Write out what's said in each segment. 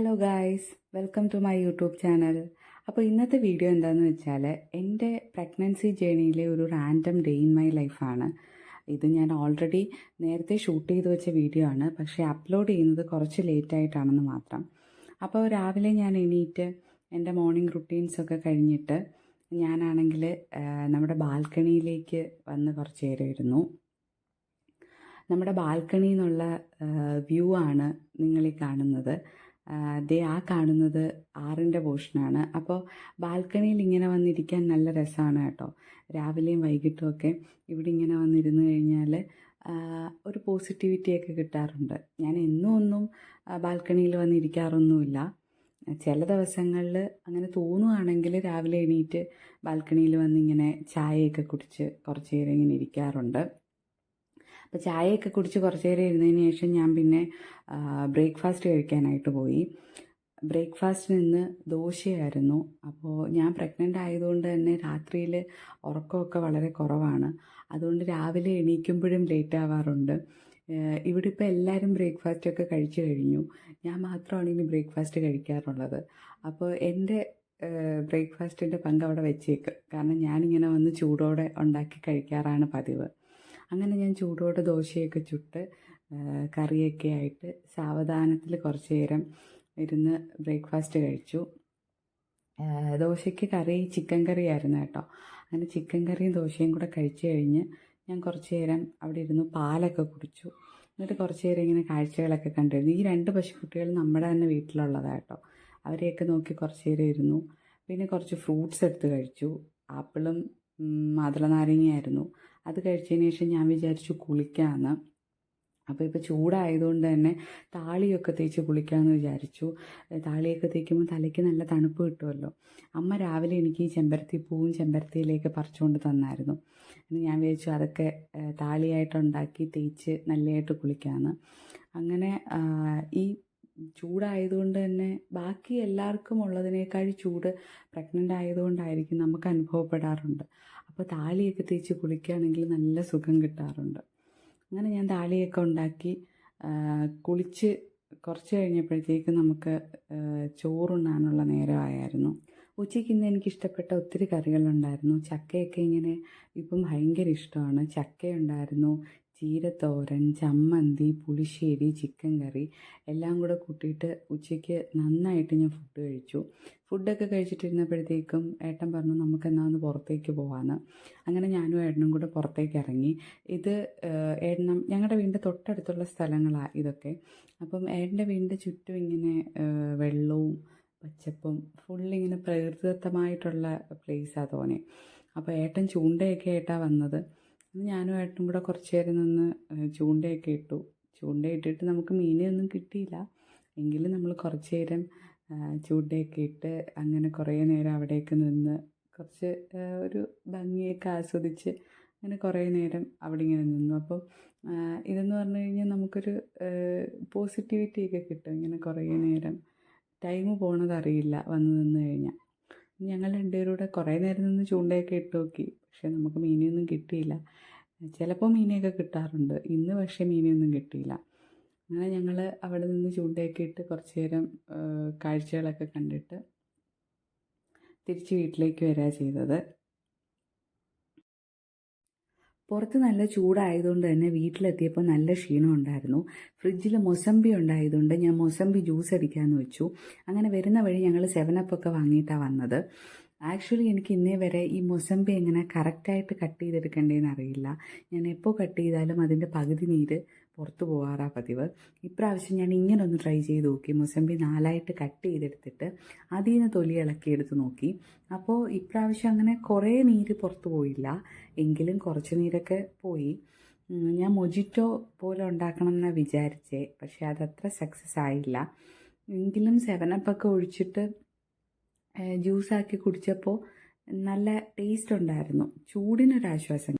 Hello guys, welcome to my YouTube channel. അപ്പോൾ ഇന്നത്തെ video എന്താണെന്ന് വെച്ചാൽ എൻ്റെ പ്രഗ്നൻസി ജേണിയിലെ ഒരു റാൻഡം ഡേ ഇൻ മൈ ലൈഫാണ്. ഇത് ഞാൻ ഓൾറെഡി നേരത്തെ ഷൂട്ട് ചെയ്ത് വെച്ച വീഡിയോ ആണ്, പക്ഷേ അപ്ലോഡ് ചെയ്യുന്നത് കുറച്ച് ലേറ്റായിട്ടാണെന്ന് മാത്രം. അപ്പോൾ രാവിലെ ഞാൻ എണീറ്റ് എൻ്റെ മോർണിംഗ് റുട്ടീൻസൊക്കെ കഴിഞ്ഞിട്ട് ഞാനാണെങ്കിൽ നമ്മുടെ ബാൽക്കണിയിലേക്ക് വന്ന് കുറച്ച് നേരം ഇരുന്നു. നമ്മുടെ ബാൽക്കണിയിൽ നിന്നുള്ള വ്യൂ ആണ് നിങ്ങളീ കാണുന്നത്. ആ കാണുന്നത് ആറിൻ്റെ പോർഷനാണ്. അപ്പോൾ ബാൽക്കണിയിൽ ഇങ്ങനെ വന്നിരിക്കാൻ നല്ല രസമാണ് കേട്ടോ. രാവിലെയും വൈകിട്ടും ഒക്കെ ഇവിടെ ഇങ്ങനെ വന്നിരുന്ന് കഴിഞ്ഞാൽ ഒരു പോസിറ്റിവിറ്റിയൊക്കെ കിട്ടാറുണ്ട്. ഞാൻ എന്നും ഒന്നും ബാൽക്കണിയിൽ വന്നിരിക്കാറൊന്നുമില്ല. ചില ദിവസങ്ങളിൽ അങ്ങനെ തോന്നുകയാണെങ്കിൽ രാവിലെ എണീറ്റ് ബാൽക്കണിയിൽ വന്നിങ്ങനെ ചായയൊക്കെ കുടിച്ച് കുറച്ച് നേരം ഇങ്ങനെ ഇരിക്കാറുണ്ട്. അപ്പോൾ ചായയൊക്കെ കുടിച്ച് കുറച്ച് നേരം ഇരുന്നതിന് ശേഷം ഞാൻ പിന്നെ ബ്രേക്ക്ഫാസ്റ്റ് കഴിക്കാനായിട്ട് പോയി. ബ്രേക്ക്ഫാസ്റ്റിന് ഇന്ന് ദോശയായിരുന്നു. അപ്പോൾ ഞാൻ പ്രഗ്നൻ്റ് ആയതുകൊണ്ട് തന്നെ രാത്രിയിൽ ഉറക്കമൊക്കെ വളരെ കുറവാണ്. അതുകൊണ്ട് രാവിലെ എണീക്കുമ്പോഴും ലേറ്റ് ആവാറുണ്ട്. ഇവിടെ ഇപ്പോൾ എല്ലാവരും ബ്രേക്ക്ഫാസ്റ്റൊക്കെ കഴിച്ചു കഴിഞ്ഞു. ഞാൻ മാത്രമാണ് ഇനി ബ്രേക്ക്ഫാസ്റ്റ് കഴിക്കാറുള്ളത്. അപ്പോൾ എൻ്റെ ബ്രേക്ക്ഫാസ്റ്റിൻ്റെ പങ്ക് അവിടെ വെച്ചേക്കും. കാരണം ഞാനിങ്ങനെ വന്ന് ചൂടോടെ ഉണ്ടാക്കി കഴിക്കാറാണ് പതിവ്. അങ്ങനെ ഞാൻ ചൂടോടെ ദോശയൊക്കെ ചുട്ട് കറിയൊക്കെ ആയിട്ട് സാവധാനത്തിൽ കുറച്ച് നേരം ഇരുന്ന് ബ്രേക്ക്ഫാസ്റ്റ് കഴിച്ചു. ദോശയ്ക്ക് കറി ചിക്കൻ കറിയായിരുന്നു കേട്ടോ. അങ്ങനെ ചിക്കൻ കറിയും ദോശയും കൂടെ കഴിച്ച് കഴിഞ്ഞ് ഞാൻ കുറച്ച് നേരം അവിടെ ഇരുന്ന് പാലൊക്കെ കുടിച്ചു. എന്നിട്ട് കുറച്ച് നേരം ഇങ്ങനെ കാഴ്ചകളൊക്കെ കണ്ടിരുന്നു. ഈ 2 പശുക്കുട്ടികൾ നമ്മുടെ തന്നെ വീട്ടിലുള്ളതാണ് കേട്ടോ. അവരെയൊക്കെ നോക്കി കുറച്ച് നേരം ഇരുന്നു. പിന്നെ കുറച്ച് ഫ്രൂട്ട്സ് എടുത്ത് കഴിച്ചു. ആപ്പിളും മാതളനാരങ്ങയായിരുന്നു. അത് കഴിച്ചതിന് ശേഷം ഞാൻ വിചാരിച്ചു കുളിക്കാമെന്ന്. അപ്പോൾ ഇപ്പോൾ ചൂടായതുകൊണ്ട് തന്നെ താളിയൊക്കെ തേച്ച് കുളിക്കാമെന്ന് വിചാരിച്ചു. താളിയൊക്കെ തേക്കുമ്പോൾ തലയ്ക്ക് നല്ല തണുപ്പ് കിട്ടുമല്ലോ. അമ്മ രാവിലെ എനിക്ക് ഈ ചെമ്പരത്തിപ്പൂവും ചെമ്പരത്തിയിലേക്ക് പറിച്ചുകൊണ്ട് തന്നായിരുന്നു. ഞാൻ വിചാരിച്ചു അതൊക്കെ താളിയായിട്ടുണ്ടാക്കി തേച്ച് നല്ലതായിട്ട് കുളിക്കാമെന്ന്. അങ്ങനെ ഈ ചൂടായതുകൊണ്ട് തന്നെ ബാക്കി എല്ലാവർക്കും ഉള്ളതിനേക്കാൾ ചൂട് പ്രഗ്നൻ്റ് ആയതുകൊണ്ടായിരിക്കും നമുക്ക് അനുഭവപ്പെടാറുണ്ട്. അപ്പോൾ താളിയൊക്കെ തേച്ച് കുളിക്കുകയാണെങ്കിൽ നല്ല സുഖം കിട്ടാറുണ്ട്. അങ്ങനെ ഞാൻ താളിയൊക്കെ ഉണ്ടാക്കി കുളിച്ച് കുറച്ച് കഴിഞ്ഞപ്പോഴത്തേക്ക് നമുക്ക് ചോറുണ്ണാനുള്ള നേരമായിരുന്നു. ഉച്ചയ്ക്ക് ഇന്ന് എനിക്കിഷ്ടപ്പെട്ട ഒത്തിരി കറികളുണ്ടായിരുന്നു. ചക്കയൊക്കെ ഇങ്ങനെ ഇപ്പം ഭയങ്കര ഇഷ്ടമാണ്. ചക്കയുണ്ടായിരുന്നു, ചീരത്തോരൻ, ചമ്മന്തി, പുളിശ്ശേരി, ചിക്കൻ കറി എല്ലാം കൂടെ കൂട്ടിയിട്ട് ഉച്ചയ്ക്ക് നന്നായിട്ട് ഞാൻ ഫുഡ് കഴിച്ചു. ഫുഡൊക്കെ കഴിച്ചിട്ടിരുന്നപ്പോഴത്തേക്കും ഏട്ടൻ പറഞ്ഞു നമുക്ക് എന്നാ ഒന്ന് പുറത്തേക്ക് പോകാമെന്ന്. അങ്ങനെ ഞാനും ഏട്ടനും കൂടെ പുറത്തേക്ക് ഇറങ്ങി. ഇത് ഞങ്ങളുടെ വീടിൻ്റെ തൊട്ടടുത്തുള്ള സ്ഥലങ്ങളാണ് ഇതൊക്കെ. അപ്പം ഏട്ടൻ്റെ വീടിൻ്റെ ചുറ്റും ഇങ്ങനെ വെള്ളവും പച്ചപ്പും ഫുള്ളിങ്ങനെ പ്രകൃതിദത്തമായിട്ടുള്ള പ്ലേസാണ് തോന്നി. അപ്പോൾ ഏട്ടൻ ചൂണ്ടയൊക്കെ ആയിട്ടാണ് വന്നത്. ഞാനും ഏട്ടനും കൂടെ കുറച്ച് നേരം നിന്ന് ചൂണ്ടയൊക്കെ ഇട്ടു. ചൂണ്ടയിട്ടിട്ട് നമുക്ക് മീനൊന്നും കിട്ടിയില്ല. എങ്കിലും നമ്മൾ കുറച്ച് നേരം ചൂണ്ടയൊക്കെ ഇട്ട് അങ്ങനെ കുറേ നേരം അവിടെയൊക്കെ നിന്ന് കുറച്ച് ഒരു ഭംഗിയൊക്കെ ആസ്വദിച്ച് അങ്ങനെ കുറേ നേരം അവിടെ ഇങ്ങനെ നിന്നു. അപ്പം ഇതെന്ന് പറഞ്ഞു കഴിഞ്ഞാൽ നമുക്കൊരു പോസിറ്റിവിറ്റിയൊക്കെ കിട്ടും. ഇങ്ങനെ കുറേ നേരം ടൈം പോണതറിയില്ല വന്ന് നിന്ന് കഴിഞ്ഞാൽ. ഞങ്ങൾ രണ്ടുപേരും കൂടെ കുറേ നേരം നിന്ന് ചൂണ്ടയൊക്കെ ഇട്ട് നോക്കി. പക്ഷേ നമുക്ക് മീനൊന്നും കിട്ടിയില്ല. ചിലപ്പോൾ മീനൊക്കെ കിട്ടാറുണ്ട്. ഇന്ന് പക്ഷേ മീനൊന്നും കിട്ടിയില്ല. അങ്ങനെ ഞങ്ങൾ അവിടെ നിന്ന് ചൂണ്ടയൊക്കെ ഇട്ട് കുറച്ച് നേരം കാഴ്ചകളൊക്കെ കണ്ടിട്ട് തിരിച്ച് വീട്ടിലേക്ക് വരിക ചെയ്തത്. പുറത്ത് നല്ല ചൂടായതുകൊണ്ട് തന്നെ വീട്ടിലെത്തിയപ്പോൾ നല്ല ക്ഷീണം ഉണ്ടായിരുന്നു. ഫ്രിഡ്ജിൽ മൊസമ്പി ഉണ്ടായതുകൊണ്ട് ഞാൻ മൊസമ്പി ജ്യൂസ് അടിക്കാമെന്ന് വെച്ചു. അങ്ങനെ വരുന്ന വഴി ഞങ്ങൾ 7up ഒക്കെ വാങ്ങിയിട്ടാണ് വന്നത്. ആക്ച്വലി എനിക്ക് ഇന്നേ വരെ ഈ മൊസമ്പി എങ്ങനെ കറക്റ്റായിട്ട് കട്ട് ചെയ്തെടുക്കേണ്ടതെന്ന് അറിയില്ല. ഞാൻ എപ്പോൾ കട്ട് ചെയ്താലും അതിൻ്റെ പകുതി നീര് പുറത്ത് പോകാറാണ് പതിവ്. ഇപ്രാവശ്യം ഞാൻ ഇങ്ങനെ ഒന്ന് ട്രൈ ചെയ്ത് നോക്കി. മൊസമ്പി 4ആയിട്ട് കട്ട് ചെയ്തെടുത്തിട്ട് അതിൽ നിന്ന് തൊലി ഇളക്കിയെടുത്ത് നോക്കി. അപ്പോൾ ഇപ്രാവശ്യം അങ്ങനെ കുറേ നീര് പുറത്ത് പോയില്ല, എങ്കിലും കുറച്ച് നീരൊക്കെ പോയി. ഞാൻ മൊജിറ്റോ പോലെ ഉണ്ടാക്കണം എന്നാണ് വിചാരിച്ചേ, പക്ഷേ അതത്ര സക്സസ് ആയില്ല. എങ്കിലും 7up ഒക്കെ ഒഴിച്ചിട്ട് ജ്യൂസാക്കി കുടിച്ചപ്പോൾ നല്ല ടേസ്റ്റ് ഉണ്ടായിരുന്നു. ചൂടിനൊരാശ്വാസം.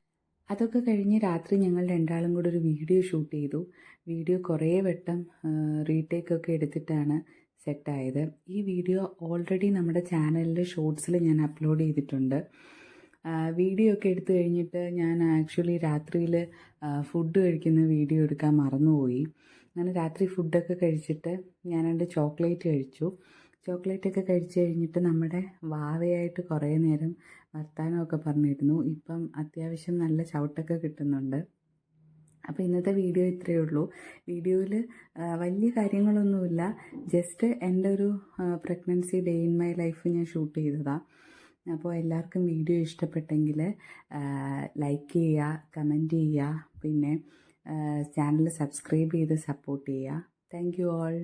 അതൊക്കെ കഴിഞ്ഞ് രാത്രി ഞങ്ങൾ രണ്ടാളും കൂടെ ഒരു വീഡിയോ ഷൂട്ട് ചെയ്തു. വീഡിയോ കുറേ വട്ടം റീടേക്കൊക്കെ എടുത്തിട്ടാണ് സെറ്റായത്. ഈ വീഡിയോ ഓൾറെഡി നമ്മുടെ ചാനലിൽ ഷോർട്സിൽ ഞാൻ അപ്ലോഡ് ചെയ്തിട്ടുണ്ട്. വീഡിയോ ഒക്കെ എടുത്തു കഴിഞ്ഞിട്ട് ഞാൻ ആക്ച്വലി രാത്രിയിൽ ഫുഡ് കഴിക്കുന്ന വീഡിയോ എടുക്കാൻ മറന്നുപോയി. അങ്ങനെ രാത്രി ഫുഡൊക്കെ കഴിച്ചിട്ട് ഞാൻ രണ്ട് ചോക്ലേറ്റ് കഴിച്ചു. ചോക്ലേറ്റൊക്കെ കഴിച്ച് കഴിഞ്ഞിട്ട് നമ്മുടെ വാവയായിട്ട് കുറേ നേരം വർത്തമാനമൊക്കെ പറഞ്ഞിരുന്നു. ഇപ്പം അത്യാവശ്യം നല്ല ചവിട്ടൊക്കെ കിട്ടുന്നുണ്ട്. അപ്പോൾ ഇന്നത്തെ വീഡിയോ ഇത്രയേ ഉള്ളൂ. വീഡിയോയിൽ വലിയ കാര്യങ്ങളൊന്നുമില്ല, ജസ്റ്റ് എൻ്റെ ഒരു pregnancy day in my life ഞാൻ ഷൂട്ട് ചെയ്തതാണ്. അപ്പോൾ എല്ലാവർക്കും വീഡിയോ ഇഷ്ടപ്പെട്ടെങ്കിൽ ലൈക്ക് ചെയ്യുക, കമൻറ്റ് ചെയ്യുക, പിന്നെ ചാനൽ സബ്സ്ക്രൈബ് ചെയ്ത് സപ്പോർട്ട് ചെയ്യുക. Thank you all.